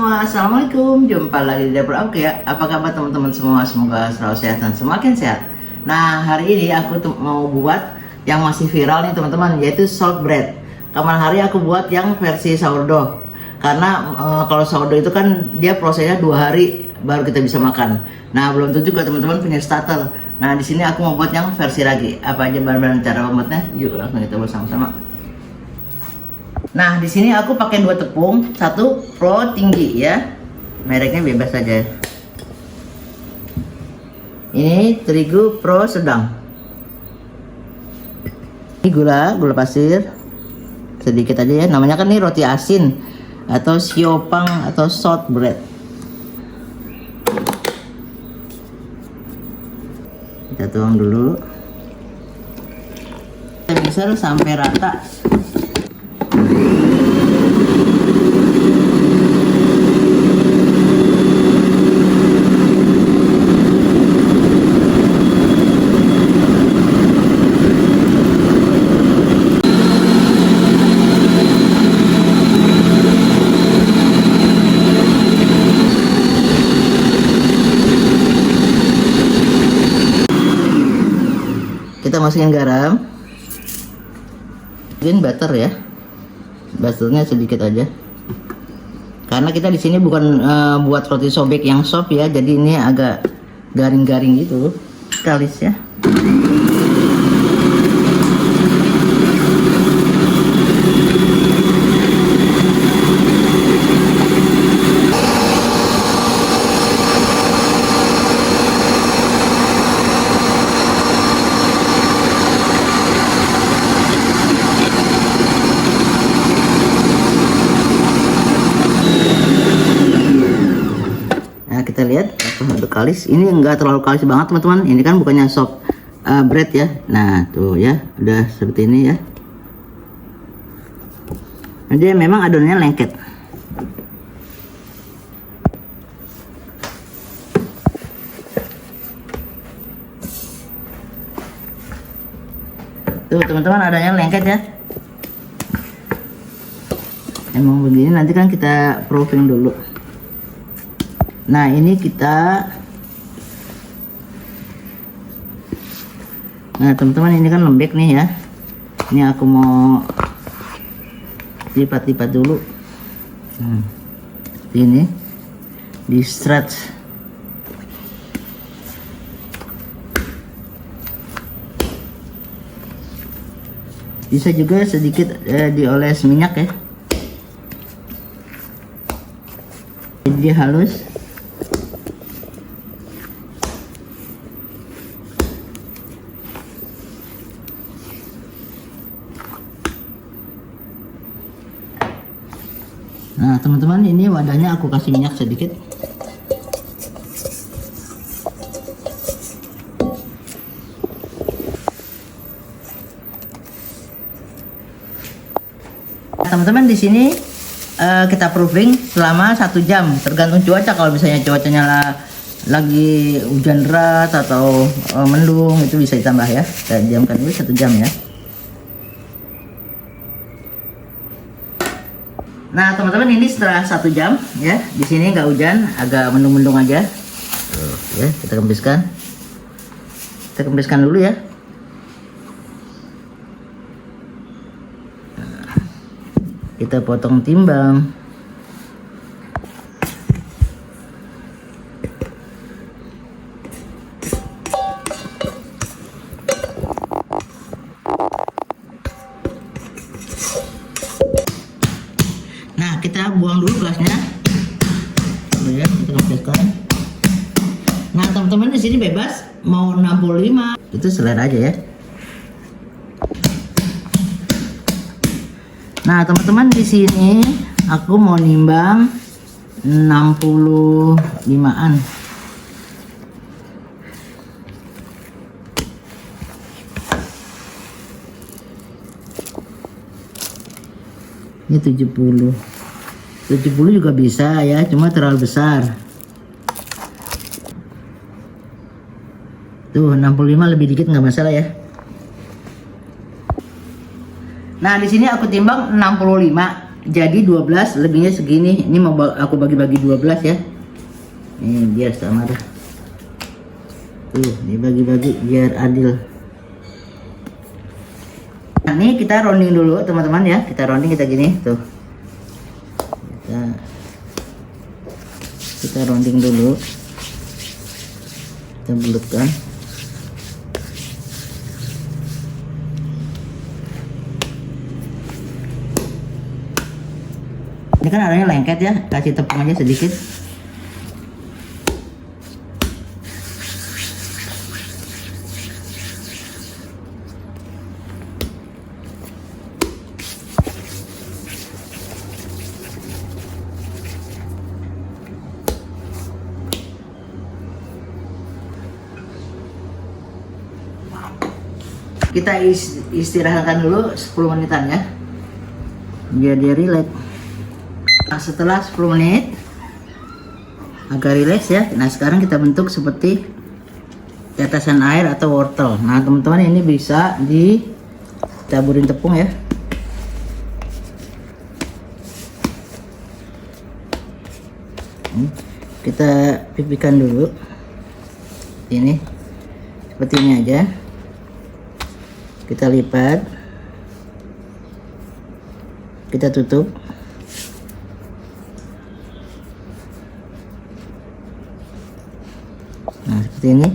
semua, assalamualaikum. Jumpa lagi di Dapur Aku ya. Apa kabar teman-teman semua? Semoga selalu sehat dan semakin sehat. Nah, hari ini aku mau buat yang masih viral nih teman-teman, yaitu salt bread. Kemarin hari aku buat yang versi sourdough. Karena kalau sourdough itu kan dia prosesnya 2 hari baru kita bisa makan. Nah, belum tentu juga teman-teman punya starter. Nah, di sini aku mau buat yang versi ragi. Apa aja bahan-bahan cara membuatnya? Yuk langsung kita buat sama-sama. Nah, di sini aku pakai 2 tepung, 1 pro tinggi ya. Mereknya bebas saja. Ini terigu pro sedang. Ini gula pasir. Sedikit aja ya. Namanya kan ini roti asin atau siopang atau salt bread. Kita tuang dulu. Kita mixer sampai rata. Kita masukin garam, masukin butter ya, butternya sedikit aja. Karena kita di sini bukan buat roti sobek yang soft ya, jadi ini agak garing-garing gitu, kalis ya. Kita lihat untuk kalis ini enggak terlalu kalis banget teman-teman, ini kan bukannya soft bread ya. Nah tuh ya udah seperti ini ya. Jadi memang adonannya lengket. Tuh teman-teman, adonannya lengket ya. Emang begini, nanti kan kita proofing dulu. Nah ini kita, nah teman-teman ini kan lembek nih ya. Ini aku mau lipat-lipat dulu. Ini di stretch. Bisa juga sedikit dioles minyak ya. Jadi dia halus. Nah teman-teman, ini wadahnya aku kasih minyak sedikit. Teman-teman, di sini kita proofing selama 1 jam, tergantung cuaca. Kalau misalnya cuacanya lagi hujan deras atau mendung, itu bisa ditambah ya. Kita diamkan dulu 1 jam ya. Nah teman-teman, ini setelah 1 jam ya, di sini nggak hujan, agak mendung-mendung aja. Tuh, ya kita kempiskan dulu ya. Kita potong timbang. Nah, kita buang dulu gelasnya. Ya, kita kempiskan. Nah, teman-teman, di sini bebas mau 65. Itu selera aja ya. Nah, teman-teman, di sini aku mau nimbang 65-an. Ini 70 juga bisa ya, cuma terlalu besar. Tuh 65 lebih dikit nggak masalah ya. Nah di sini aku timbang 65 jadi 12, lebihnya segini. Ini mau aku bagi-bagi 12 ya. Ini biar sama dah. Tuh, dibagi-bagi biar adil. Nah, ini kita rounding dulu teman-teman ya. Kita rounding, kita gini tuh. Kita rounding dulu. Kita bulutkan. Ini kan arahnya lengket ya, kasih tepung aja sedikit. Kita istirahatkan dulu 10 menitan ya, biar dia rileks. Nah, setelah 10 menit agak rileks ya. Nah, sekarang kita bentuk seperti tetesan air atau wortel. Nah, teman-teman, ini bisa ditaburin tepung ya. Kita pipihkan dulu. Ini seperti ini aja. Kita lipat, kita tutup. Nah, seperti ini.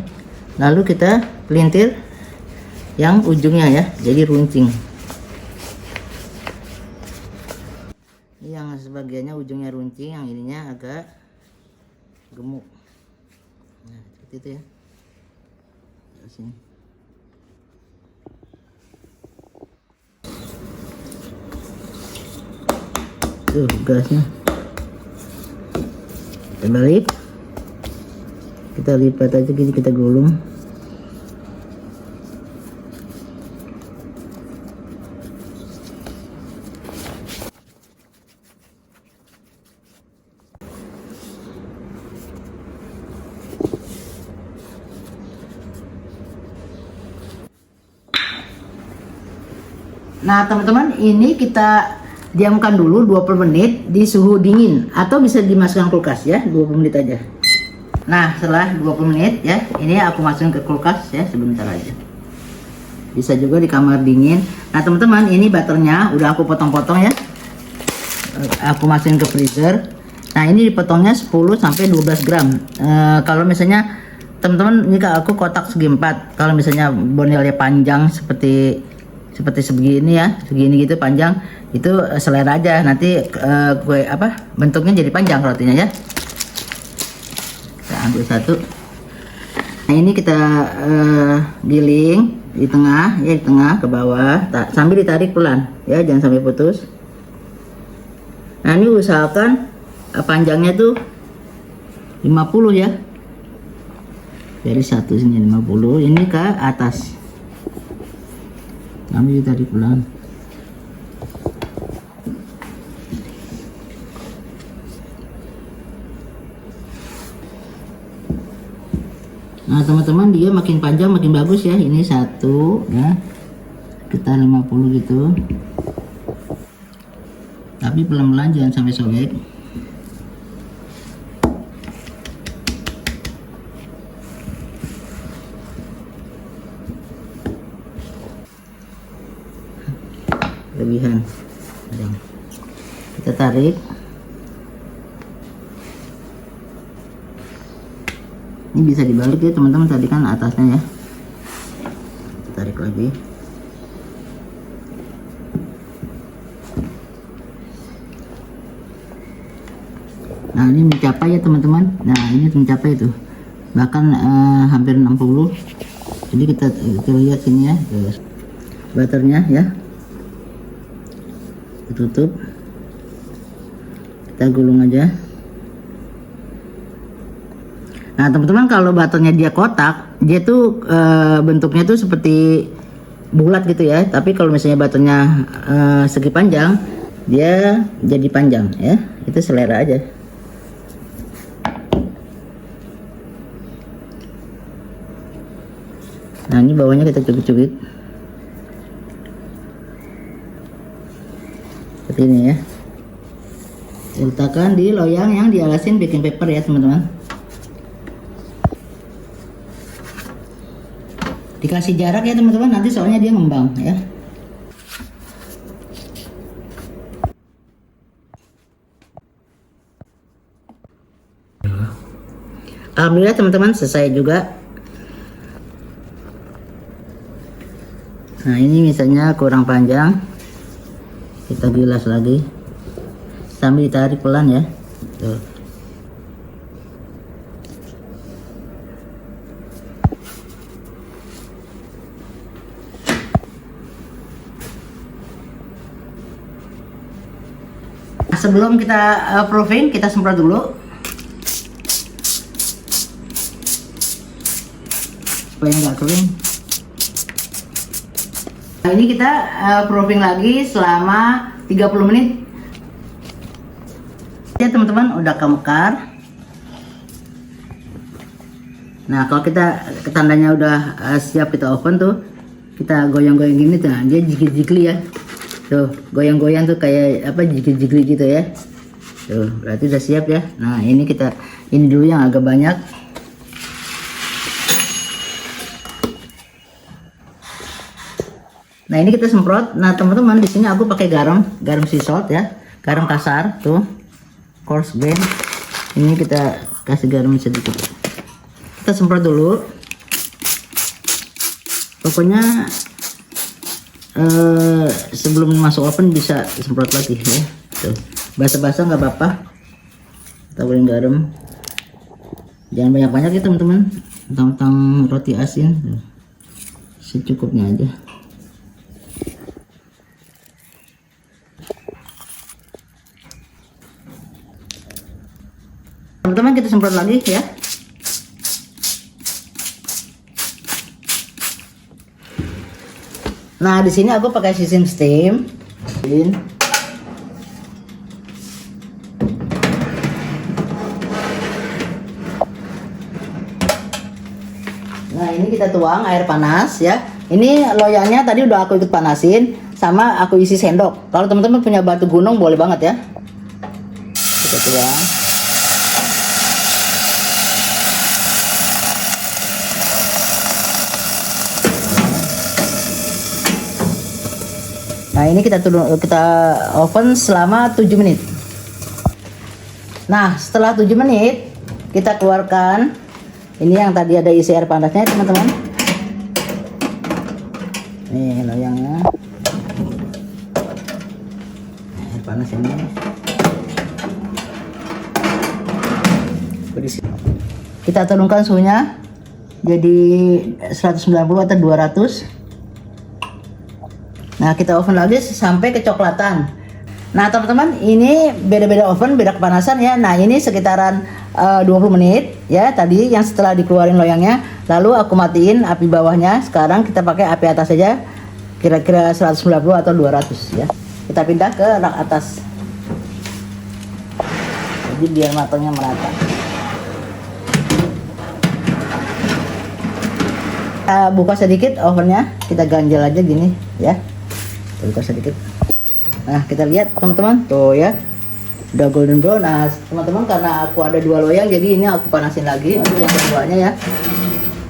Lalu kita pelintir yang ujungnya ya, jadi runcing. Ini yang sebagiannya ujungnya runcing, yang ininya agak gemuk. Nah, seperti itu ya. Sini. Tuh gasnya. Kita balik. Kita lipat aja gini, kita gulung. Nah, teman-teman, ini kita diamkan dulu 20 menit di suhu dingin, atau bisa dimasukkan kulkas ya, 20 menit aja. Nah, setelah 20 menit ya, ini aku masukin ke kulkas ya, sebentar aja. Bisa juga di kamar dingin. Nah, teman-teman, ini butternya udah aku potong-potong ya. Aku masukin ke freezer. Nah, ini dipotongnya 10 sampai 12 gram. Kalau misalnya teman-teman, ini aku kotak segi 4. Kalau misalnya bonelnya panjang seperti segini ya, segini gitu panjang, itu selera aja. Nanti kue bentuknya jadi panjang rotinya ya. Kita ambil satu. Nah, ini kita giling di tengah ya, di tengah ke bawah, sambil ditarik pelan ya, jangan sampai putus. Nah, ini usahakan panjangnya tuh 50 ya, dari satu sini 50, ini ke atas. Kami ditarik pelan. Nah, teman-teman, dia makin panjang makin bagus ya. Ini satu ya, kita 50 gitu. Tapi pelan-pelan, jangan sampai sobek. Lebihan. Kita tarik. Ini bisa dibalik ya teman-teman, tadi kan atasnya ya. Kita tarik lagi. Nah, ini mencapai ya teman-teman. Nah, ini mencapai itu. Bahkan hampir 60. Jadi kita lihat sini ya. Butternya ya. Tutup, kita gulung aja. Nah, teman-teman, kalau butternya dia kotak, dia tuh bentuknya tuh seperti bulat gitu ya. Tapi kalau misalnya butternya segi panjang, dia jadi panjang ya. Itu selera aja. Nah, ini bawahnya kita cubit-cubit seperti ini ya. Letakkan di loyang yang dialasin baking paper ya teman-teman. Dikasih jarak ya teman-teman, nanti soalnya dia ngembang ya. Alhamdulillah teman-teman, selesai juga. Nah ini misalnya kurang panjang, kita gilas lagi sambil ditarik pelan ya. Tuh. Sebelum kita proofing, kita semprot dulu supaya nggak kering. Nah ini kita proofing lagi selama 30 menit ya teman-teman, udah kemekar. Nah kalau kita tandanya udah siap kita oven tuh, kita goyang-goyang gini tuh, nah, dia jigli-jigli ya. Tuh goyang-goyang tuh kayak apa, jigli-jigli gitu ya. Tuh berarti udah siap ya. Nah ini kita, ini dulu yang agak banyak. Nah ini kita semprot. Nah teman-teman, di sini aku pakai garam sea salt ya, garam kasar tuh, coarse grain. Ini kita kasih garam sedikit. Kita semprot dulu. Pokoknya sebelum masuk oven bisa semprot lagi ya. Tuh basah-basah nggak apa-apa. Kita goreng garam. Jangan banyak-banyak ya teman-teman. Tentang roti asin, secukupnya aja. Teman-teman kita semprot lagi ya. Nah di sini aku pakai sistem steam. Nah ini kita tuang air panas ya. Ini loyangnya tadi udah aku ikut panasin, sama aku isi sendok. Kalau teman-teman punya batu gunung boleh banget ya. Kita tuang. Nah ini kita oven selama 7 menit. Nah setelah 7 menit kita keluarkan. Ini yang tadi ada isi air panasnya teman-teman. Nih loyangnya. Air panas ini. Kita turunkan suhunya jadi 190 atau 200. Nah kita oven lagi sampai kecoklatan. Nah teman-teman, ini beda-beda oven, beda kepanasan ya. Nah ini sekitaran 20 menit ya tadi yang setelah dikeluarin loyangnya. Lalu aku matiin api bawahnya. Sekarang kita pakai api atas saja, kira-kira 190 atau 200 ya. Kita pindah ke rak atas. Jadi biar matangnya merata. Kita buka sedikit ovennya, kita ganjel aja gini ya. Buka sedikit. Nah kita lihat teman-teman, tuh ya udah golden brown. Nah teman-teman, karena aku ada 2 loyang, jadi ini aku panasin lagi untuk yang keduanya ya.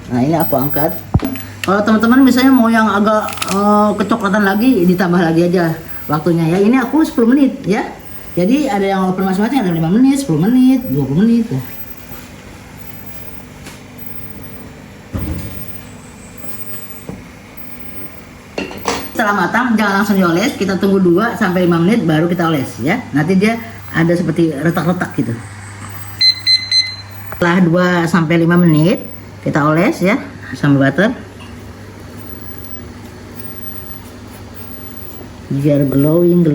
Nah ini aku angkat. Kalau teman-teman misalnya mau yang agak kecoklatan lagi, ditambah lagi aja waktunya ya. Ini aku 10 menit ya. Jadi ada yang oven masing-masing, ada 5 menit, 10 menit, 20 menit ya. Setelah matang jangan langsung dioles, kita tunggu 2 sampai 5 menit baru kita oles ya. Nanti dia ada seperti retak-retak gitu. Setelah 2 sampai 5 menit kita oles ya sambal butter biar glowing.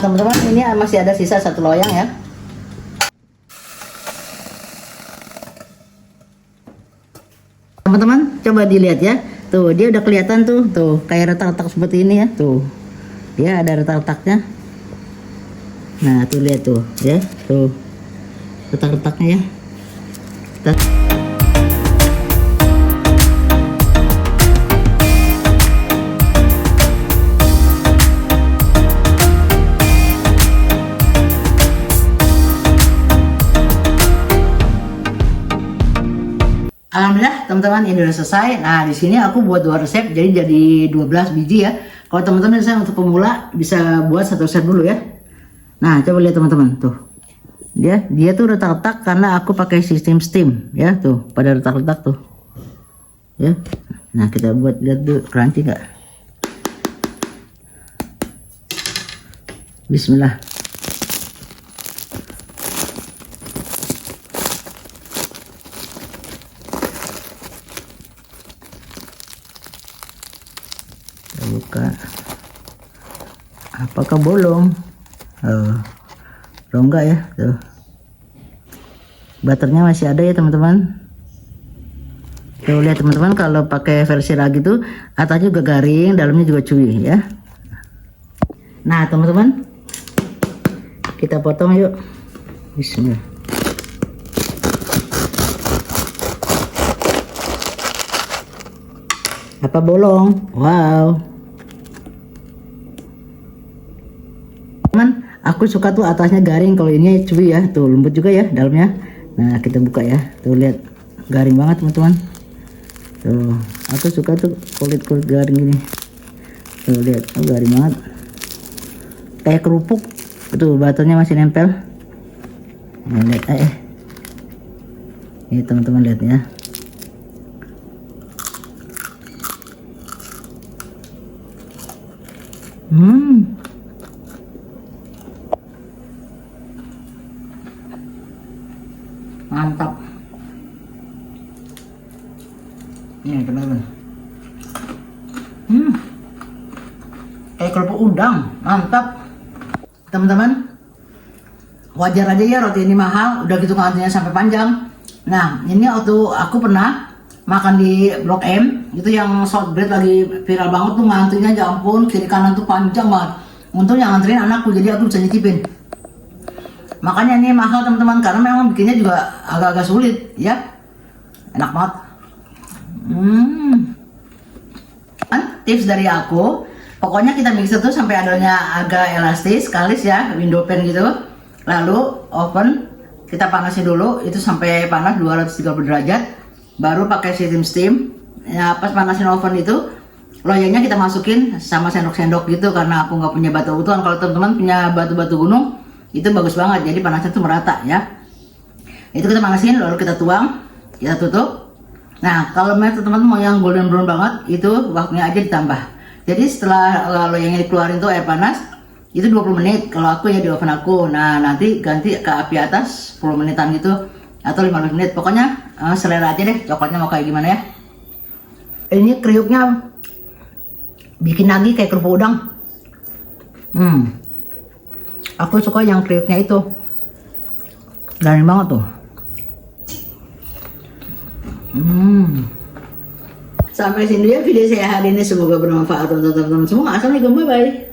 teman-teman, ini masih ada sisa 1 loyang ya. Teman-teman, coba dilihat ya. Tuh, dia udah kelihatan tuh kayak retak-retak seperti ini ya. Tuh. Dia ada retak-retaknya. Nah, tuh lihat tuh, ya. Tuh. Retak-retaknya ya. Alhamdulillah teman-teman, ini udah selesai. Nah, di sini aku buat 2 resep, jadi 12 biji ya. Kalau teman-teman misalnya untuk pemula bisa buat 1 resep dulu ya. Nah, coba lihat teman-teman tuh. Dia tuh retak-retak karena aku pakai sistem steam ya, tuh pada retak-retak tuh. Ya. Nah, kita buat lihat dulu crunchy nggak? Bismillah. Buka, apakah bolong? Rongga ya tuh, butternya masih ada ya teman-teman. Tuh lihat teman-teman, kalau pakai versi lagi tuh atasnya juga garing, dalamnya juga chewy ya. Nah teman-teman, kita potong yuk. Bismillah. Apa bolong? Wow. Teman, aku suka tuh atasnya garing, kalau ini chewy ya, tuh lembut juga ya dalamnya. Nah kita buka ya, tuh lihat garing banget teman-teman. Tuh aku suka tuh kulit garing ini. Tuh lihat, oh garing banget, kayak kerupuk. Tuh butternya masih nempel. Nah, lihat ini teman-teman lihat ya. Mantap. Ini teman-teman. Kayak kerupuk udang, mantap. Teman-teman, wajar aja ya roti ini mahal, udah gitu ngantrinya sampai panjang. Nah, ini waktu aku pernah makan di Blok M, itu yang shortbread lagi viral banget tuh, ngantrinya ya ampun, kiri kanan tuh panjang banget. Untung yang nganterin anakku, jadi aku bisa nyicipin. Makanya ini mahal teman-teman, karena memang bikinnya juga agak-agak sulit ya. Enak banget. Tips dari aku, pokoknya kita mix itu sampai adonnya agak elastis, kalis ya, window pan gitu. Lalu oven kita panasin dulu, itu sampai panas 230 derajat. Baru pakai sistem steam. Ya, pas panasin oven itu, loyangnya kita masukin sama sendok-sendok gitu, karena aku nggak punya batu utuhan. Kalau teman-teman punya batu-batu gunung, itu bagus banget, jadi panasnya tuh merata ya. Itu kita panasin, lalu kita tuang, kita tutup. Nah kalau teman-teman mau yang golden brown banget, itu waktunya aja ditambah. Jadi setelah loyangnya dikeluarin tuh air panas, itu 20 menit kalau aku ya di oven aku. Nah nanti ganti ke api atas 10 menitan gitu, atau 15 menit. Pokoknya selera aja deh, coklatnya mau kayak gimana ya. Ini kriuknya bikin lagi kayak kerupuk udang. Aku suka yang kriuknya itu, garing banget tuh. Sampai sini ya video saya hari ini, semoga bermanfaat untuk teman-teman semua. Assalamualaikum, bye bye.